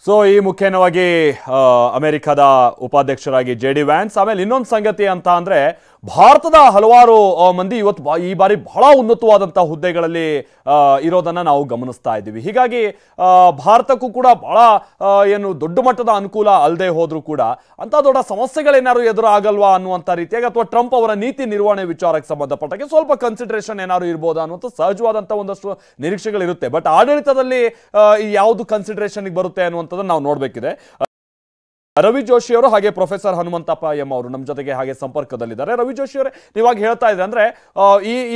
So ಈ ಮುಖ್ಯವಾಗಿ ಅಮೆರಿಕದ ಉಪಾಧ್ಯಕ್ಷರಾಗಿ ಜೆ.ಡಿ. ವ್ಯಾನ್ಸ್ ಆಮೇಲೆ ಇನ್ನೊಂದು ಸಂಗತಿ ಅಂತ ಅಂದ್ರೆ ಭಾರತದ ಹಲವಾರು ಮಂದಿ ಇವತ್ತು ಈ ಬಾರಿ ಬಹಳ ಉನ್ನತವಾದಂತ ಹುದ್ದೆಗಳಲ್ಲಿ ಇರೋದನ್ನ ನಾವು ಗಮನಿಸ್ತಾ ಇದ್ದೀವಿ. ಹೀಗಾಗಿ ಭಾರತಕ್ಕೂ ಕೂಡ ಬಹಳ ಏನು ದೊಡ್ಡ ಮಟ್ಟದ ಅನುಕೂಲ ಅಲ್ಲದೆ ಹೋದ್ರೂ ಕೂಡ ಅಂತ ದೊಡ್ಡ ಸಮಸ್ಯೆಗಳೇನಾದ್ರು ಎದುರು ಆಗಲ್ವಾ ಅನ್ನುವಂಥ ರೀತಿಯಾಗಿ ಅಥವಾ ಟ್ರಂಪ್ ಅವರ ನೀತಿ ನಿರ್ವಹಣೆ ವಿಚಾರಕ್ಕೆ ಸಂಬಂಧಪಟ್ಟಾಗೆ ಸ್ವಲ್ಪ ಕನ್ಸಿಡರೇಷನ್ ಏನಾದ್ರು ಇರ್ಬೋದಾ ಅನ್ನುವಂಥ ಸಹಜವಾದಂಥ ಒಂದಷ್ಟು ನಿರೀಕ್ಷೆಗಳಿರುತ್ತೆ. ಬಟ್ ಆಡಳಿತದಲ್ಲಿ ಯಾವುದು ಕನ್ಸಿಡರೇಷನ್ಗೆ ಬರುತ್ತೆ ಅನ್ನುವಂಥದ್ದನ್ನು ನಾವು ನೋಡಬೇಕಿದೆ. ರವಿ ಜೋಶಿ ಅವರು ಹಾಗೆ ಪ್ರೊಫೆಸರ್ ಹನುಮಂತಪ್ಪ ಎಂ ಅವರು ನಮ್ಮ ಜೊತೆಗೆ ಹಾಗೆ ಸಂಪರ್ಕದಲ್ಲಿದ್ದಾರೆ. ರವಿ ಜೋಶಿ ಅವರೇ, ನೀವಾಗ ಹೇಳ್ತಾ ಇದ್ರೆ ಅಂದ್ರೆ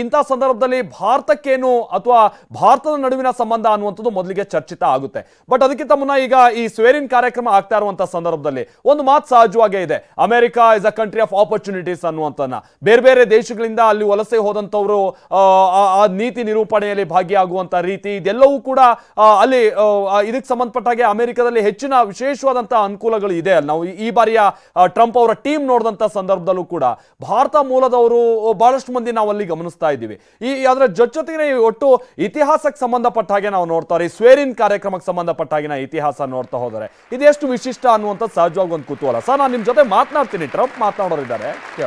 ಇಂಥ ಸಂದರ್ಭದಲ್ಲಿ ಭಾರತಕ್ಕೇನು ಅಥವಾ ಭಾರತದ ನಡುವಿನ ಸಂಬಂಧ ಅನ್ನುವಂಥದ್ದು ಮೊದಲಿಗೆ ಚರ್ಚಿತ ಆಗುತ್ತೆ. ಬಟ್ ಅದಕ್ಕಿಂತ ಮುನ್ನ ಈಗ ಈ ಸ್ವೇರಿನ್ ಕಾರ್ಯಕ್ರಮ ಆಗ್ತಾ ಇರುವಂತಹ ಸಂದರ್ಭದಲ್ಲಿ ಒಂದು ಮಾತು ಸಹಜವಾಗೇ ಇದೆ, America is a country of opportunities ಅನ್ನುವಂಥನ್ನ. ಬೇರೆ ಬೇರೆ ದೇಶಗಳಿಂದ ಅಲ್ಲಿ ವಲಸೆ ಹೋದಂಥವ್ರು ಆ ನೀತಿ ನಿರೂಪಣೆಯಲ್ಲಿ ಭಾಗಿಯಾಗುವಂತ ರೀತಿ ಇದೆಲ್ಲವೂ ಕೂಡ ಅಲ್ಲಿ ಇದಕ್ಕೆ ಸಂಬಂಧಪಟ್ಟ ಹಾಗೆ ಅಮೆರಿಕದಲ್ಲಿ ಹೆಚ್ಚಿನ ವಿಶೇಷವಾದಂತಹ ಅನುಕೂಲಗಳು ಇದೆ. ನಾವು ಈ ಬಾರಿಯ ಟ್ರಂಪ್ ಅವರ ಟೀಮ್ ನೋಡಿದಂತ ಸಂದರ್ಭದಲ್ಲೂ ಕೂಡ ಭಾರತ ಮೂಲದವರು ಬಹಳಷ್ಟು ಮಂದಿ ನಾವು ಅಲ್ಲಿ ಗಮನಿಸ್ತಾ ಇದ್ದೀವಿ. ಅದರ ಜೊತೆಗೆ ಒಟ್ಟು ಇತಿಹಾಸಕ್ಕೆ ಸಂಬಂಧಪಟ್ಟ ಹಾಗೆ ನಾವು ನೋಡ್ತಾರೆ, ಸ್ವೇರಿನ್ ಕಾರ್ಯಕ್ರಮಕ್ಕೆ ಸಂಬಂಧಪಟ್ಟ ಹಾಗೆ ಇತಿಹಾಸ ನೋಡ್ತಾ ಹೋದರೆ ಇದೆಷ್ಟು ವಿಶಿಷ್ಟ ಅನ್ನುವಂಥ ಸಹಜವಾಗಿ ಒಂದು ಕುತೂಹಲ. ಸರ್, ನಾನು ನಿಮ್ಮ ಜೊತೆ ಮಾತನಾಡ್ತೀನಿ, ಟ್ರಂಪ್ ಮಾತನಾಡೋರಿದ್ದಾರೆ.